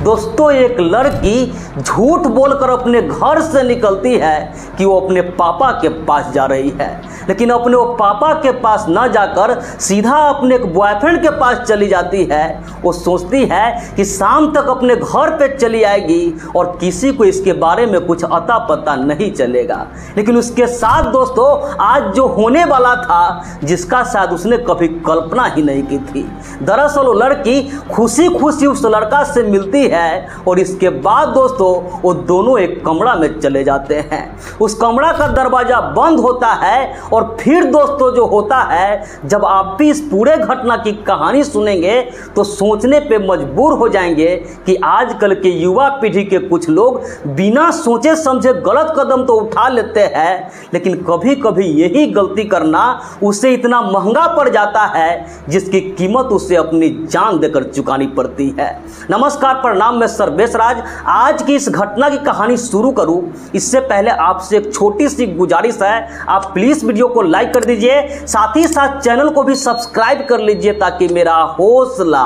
दोस्तों एक लड़की झूठ बोलकर अपने घर से निकलती है कि वो अपने पापा के पास जा रही है, लेकिन अपने वो पापा के पास ना जाकर सीधा अपने एक बॉयफ्रेंड के पास चली जाती है। वो सोचती है कि शाम तक अपने घर पे चली आएगी और किसी को इसके बारे में कुछ अता पता नहीं चलेगा। लेकिन उसके साथ दोस्तों आज जो होने वाला था, जिसका शायद उसने कभी कल्पना ही नहीं की थी। दरअसल वो लड़की खुशी खुशी उस लड़का से मिलती है और इसके बाद दोस्तों वो दोनों एक कमरा में चले जाते हैं। उस कमरा का दरवाजा बंद होता है और फिर दोस्तों जो होता है, जब आप भी इस पूरे घटना की कहानी सुनेंगे तो सोचने पे मजबूर हो जाएंगे कि आजकल के युवा पीढ़ी के कुछ लोग बिना सोचे समझे गलत कदम तो उठा लेते हैं, लेकिन कभी कभी यही गलती करना उसे इतना महंगा पड़ जाता है जिसकी कीमत उसे अपनी जान देकर चुकानी पड़ती है। नमस्कार, प्रणाम, मैं सर्वेश राज। आज की इस घटना की कहानी शुरू करूं इससे पहले आपसे एक छोटी सी गुजारिश है, आप प्लीज वीडियो को लाइक कर दीजिए, साथ ही साथ चैनल को भी सब्सक्राइब कर लीजिए ताकि मेरा हौसला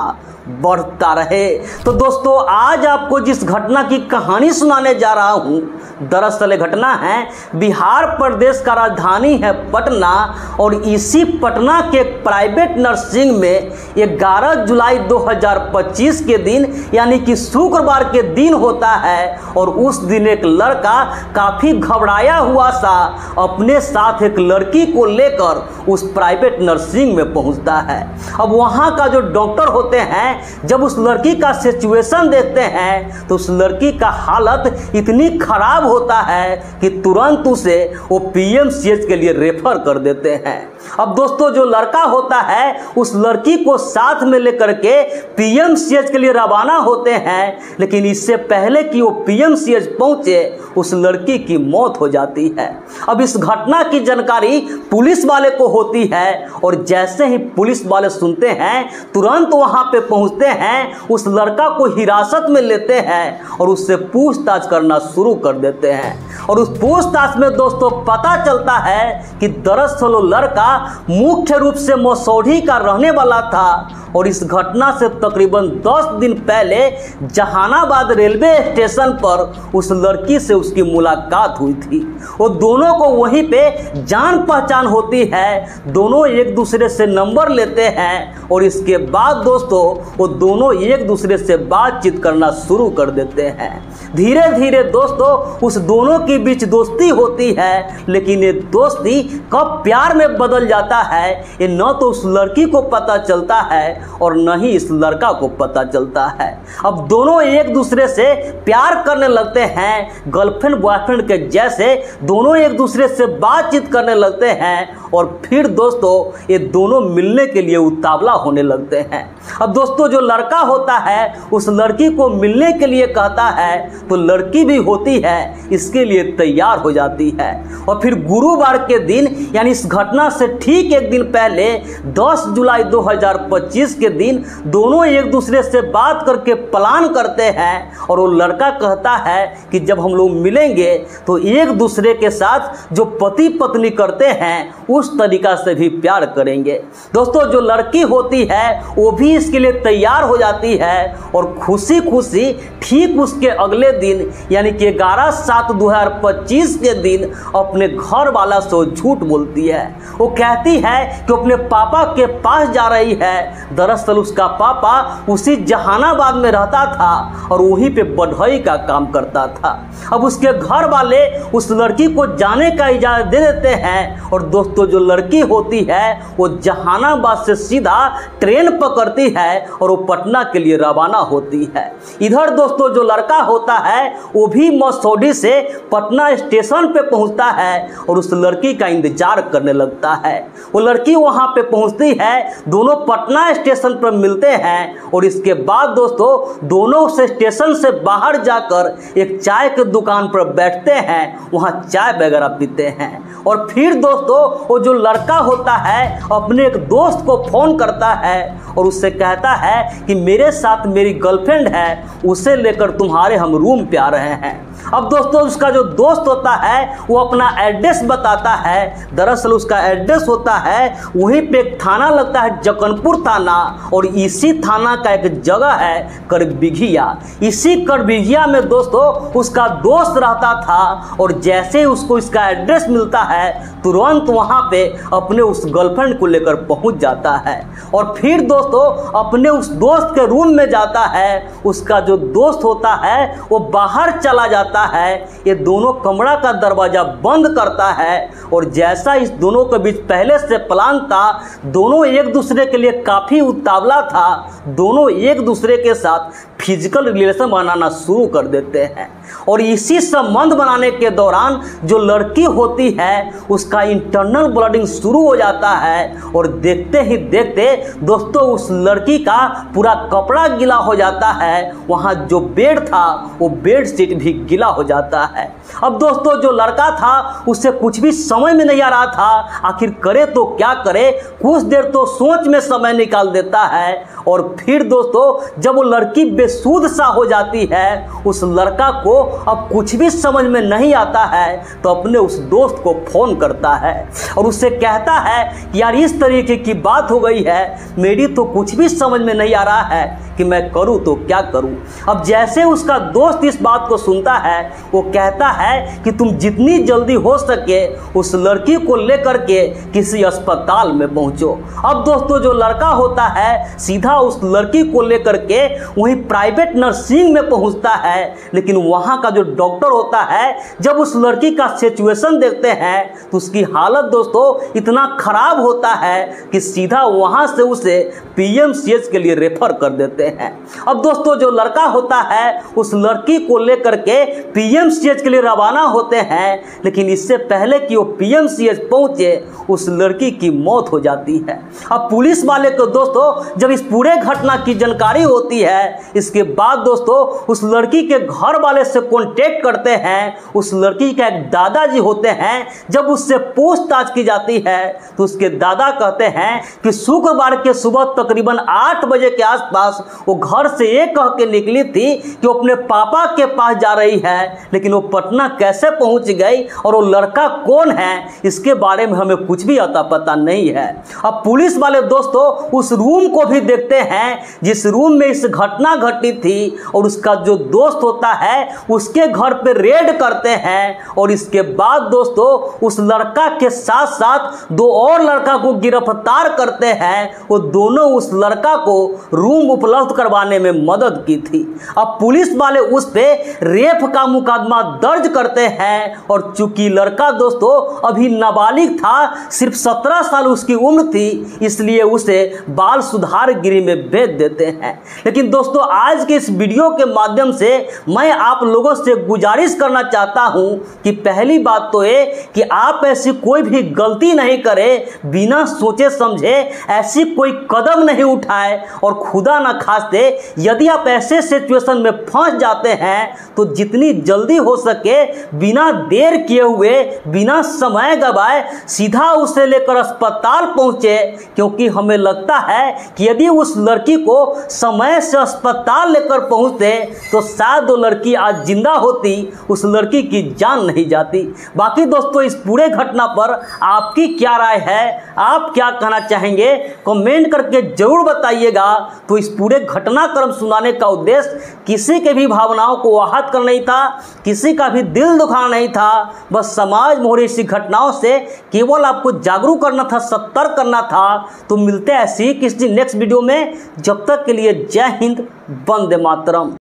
बढ़ता रहे। तो दोस्तों आज आपको जिस घटना की कहानी सुनाने जा रहा हूं, दरअसल घटना है बिहार प्रदेश का राजधानी है पटना, और इसी पटना के प्राइवेट नर्सिंग में 11 जुलाई 2025 के दिन यानी कि शुक्रवार के दिन होता है। और उस दिन एक लड़का काफ़ी घबराया हुआ सा अपने साथ एक लड़की को लेकर उस प्राइवेट नर्सिंग में पहुंचता है। अब वहाँ का जो डॉक्टर होते हैं जब उस लड़की का सिचुएशन देखते हैं तो उस लड़की का हालत इतनी खराब होता है कि तुरंत उसे वो पीएमसीएच के लिए रेफर कर देते हैं। अब दोस्तों जो लड़का होता है उस लड़की को साथ में लेकर के पीएमसीएच के लिए रवाना होते हैं, लेकिन इससे पहले कि वो पीएमसीएच पहुंचे उस लड़की की मौत हो जाती है। अब इस घटना की जानकारी पुलिस वाले को होती है और जैसे ही पुलिस वाले सुनते हैं तुरंत वहां पे पहुंचते हैं, उस लड़का को हिरासत में लेते हैं और उससे पूछताछ करना शुरू कर देते हैं। और उस पूछताछ में दोस्तों पता चलता है कि दरअसल वो लड़का मुख्य रूप से मसौढ़ी का रहने वाला था और इस घटना से तकरीबन 10 दिन पहले जहानाबाद रेलवे स्टेशन पर उस लड़की से उसकी मुलाकात हुई थी। वो दोनों को वहीं पे जान पहचान होती है, दोनों एक दूसरे से नंबर लेते हैं और इसके बाद दोस्तों वो दोनों एक दूसरे से बातचीत करना शुरू कर देते हैं। धीरे धीरे दोस्तों उस दोनों के बीच दोस्ती होती है, लेकिन ये दोस्ती कब प्यार में बदल जाता है ये न तो उस लड़की को पता चलता है और न ही इस लड़का को पता चलता है। अब दोनों एक दूसरे से प्यार करने लगते हैं, गर्लफ्रेंड बॉयफ्रेंड के जैसे दोनों एक दूसरे से बातचीत करने लगते हैं और फिर दोस्तों ये दोनों मिलने के लिए उतावला होने लगते हैं। अब दोस्तों जो लड़का होता है उस लड़की को मिलने के लिए कहता है तो लड़की भी होती है इसके लिए तैयार हो जाती है। और फिर गुरुवार के दिन यानी इस घटना से ठीक एक दिन पहले 10 जुलाई 2025 के दिन दोनों एक दूसरे से बात करके प्लान करते हैं और वो लड़का कहता है कि जब हम लोग मिलेंगे तो एक दूसरे के साथ जो पति पत्नी करते हैं उस तरीका से भी प्यार करेंगे। दोस्तों जो लड़की होती है वो भी इसके लिए तैयार हो जाती है और खुशी खुशी ठीक उसके अगले दिन यानी कि 11/7/2025 के दिन अपने घर वाला से झूठ बोलती है। वो कहती है कि अपने पापा के पास जा रही है। दरअसल उसका पापा उसी जहानाबाद में रहता था और वहीं पे बढ़ई का काम करता था। अब उसके घर वाले उस लड़की को जाने का इजाज़त दे देते हैं और दोस्तों जो लड़की होती है वो जहानाबाद से सीधा ट्रेन पकड़ती है और वो पटना के लिए रवाना होती है। इधर दोस्तों जो लड़का होता है वो भी मसौढ़ी से पटना स्टेशन पे पहुंचता है और उस लड़की का इंतजार करने लगता है। वो लड़की वहां पे पहुंचती है, दोनों पटना स्टेशन पर मिलते हैं और इसके बाद दोस्तों दोनों उस स्टेशन से बाहर जाकर एक चाय के दुकान पर बैठते हैं, वहां चाय वगैरह पीते हैं। और फिर दोस्तों वो जो लड़का होता है अपने एक दोस्त को फोन करता है और उससे कहता है कि मेरे साथ मेरी गर्लफ्रेंड है, उसे लेकर तुम्हारे हम रूम पे आ रहे हैं। अब दोस्तों उसका जो दोस्त होता है वो अपना एड्रेस बताता है। दरअसल उसका एड्रेस होता है वहीं पे एक थाना लगता है, जकनपुर थाना, और इसी थाना का एक जगह है करबिघिया। इसी करबिघिया में दोस्तों उसका दोस्त रहता था, और जैसे ही उसको इसका एड्रेस मिलता है तुरंत वहाँ पे अपने उस गर्लफ्रेंड को लेकर पहुँच जाता है, और फिर दोस्तों अपने उस दोस्त के रूम में जाता है। उसका जो दोस्त होता है वो बाहर चला जाता है, ये दोनों कमरा का दरवाज़ा बंद करता है, और जैसा इस दोनों के बीच पहले से प्लान था, दोनों एक दूसरे के लिए काफ़ी उतावला था, दोनों एक दूसरे के साथ फिजिकल रिलेशन बनाना शुरू कर देते हैं। और इसी संबंध बनाने के दौरान जो लड़की होती है उसका इंटरनल ब्लीडिंग शुरू हो जाता है, और देखते ही देखते दोस्तों उस लड़की का पूरा कपड़ा गीला हो जाता है, वहाँ जो बेड था वो बेड शीट भी गीला हो जाता है। अब दोस्तों जो लड़का था उसे कुछ भी समझ में नहीं आ रहा था, आखिर करे तो क्या करे। कुछ देर तो सोच में समय निकाल देता है, और फिर दोस्तों जब वो लड़की बेसुध सा हो जाती है, उस लड़का को अब कुछ भी समझ में नहीं आता है, तो अपने उस दोस्त को फ़ोन करता है और उससे कहता है कि यार इस तरीके की बात हो गई है, मेरी तो कुछ भी समझ में नहीं आ रहा है कि मैं करूं तो क्या करूं। अब जैसे उसका दोस्त इस बात को सुनता है वो कहता है कि तुम जितनी जल्दी हो सके उस लड़की को लेकर के किसी अस्पताल में पहुंचो। अब दोस्तों जो लड़का होता है सीधा उस लड़की को लेकर के वहीं प्राइवेट नर्सिंग में पहुंचता है, लेकिन वहां का जो डॉक्टर होता है जब उस लड़की का सिचुएशन देखते हैं तो उसकी हालत दोस्तों इतना खराब होता है कि सीधा वहां से उसे पीएमसीएच के लिए रेफर कर देते हैं। अब दोस्तों जो लड़का होता है उस लड़की को लेकर के पीएमसीएच के लिए रवाना होते हैं, लेकिन इससे पहले कि वो पीएमसीएच पहुंचे उस लड़की की मौत हो जाती है। अब पुलिस वाले को दोस्तों जब इस पूरे घटना की जानकारी होती है, इसके बाद दोस्तों उस लड़की के घर वाले से कांटेक्ट करते हैं। उस लड़की के एक दादाजी होते हैं, जब उससे पूछताछ की जाती है तो उसके दादा कहते हैं कि शुक्रवार के सुबह तकरीबन 8 बजे के आसपास वो घर से ये कह के निकली थी कि वो अपने पापा के पास जा रही है, लेकिन वो पटना कैसे पहुंच गई और वो लड़का कौन है इसके बारे में हमें कुछ भी अता पता नहीं है। अब पुलिस वाले दोस्तों उस रूम को भी देखते हैं जिस रूम में इस घटना घटी थी, और उसका जो दोस्त होता है उसके घर पे रेड करते हैं, और इसके बाद दोस्तों उस लड़का के साथ साथ 2 और लड़का को गिरफ्तार करते हैं। वो दोनों उस लड़का को रूम उपलब्ध करवाने में मदद की थी। अब पुलिस वाले उस पे रेप का मुकदमा दर्ज करते हैं, और चूंकि लड़का दोस्तों अभी नाबालिग था, सिर्फ 17 साल उसकी उम्र थी, इसलिए उसे बाल सुधार गृह में भेज देते हैं। लेकिन दोस्तों आज के इस वीडियो के माध्यम से मैं आप लोगों से गुजारिश करना चाहता हूं कि पहली बात तो ये कि आप ऐसी कोई भी गलती नहीं करें, बिना सोचे समझे ऐसी कोई कदम नहीं उठाए, और खुदा न खास्ते यदि आप ऐसे सिचुएशन में फंस जाते हैं तो जितनी जल्दी हो सके बिना देर किए हुए बिना समय गवाए सीधा उसे लेकर अस्पताल पहुंचे, क्योंकि हमें लगता है कि यदि उस लड़की को समय से अस्पताल लेकर पहुंचते तो शायद वो लड़की आज जिंदा होती, उस लड़की की जान नहीं जाती। बाकी दोस्तों इस पूरे घटना पर आपकी क्या राय है, आप क्या कहना चाहेंगे कमेंट करके जरूर बताइएगा। तो इस पूरे घटनाक्रम सुनाने का उद्देश्य किसी के भी भावनाओं को आहत करना नहीं था, किसी का भी दिल दुखाना नहीं था, बस समाज में हो रही ऐसी घटनाओं से केवल आपको जागरूक करना था, सतर्क करना था। तो मिलते हैं ऐसी किसी नेक्स्ट वीडियो में, जब तक के लिए जय हिंद, वंदे मातरम।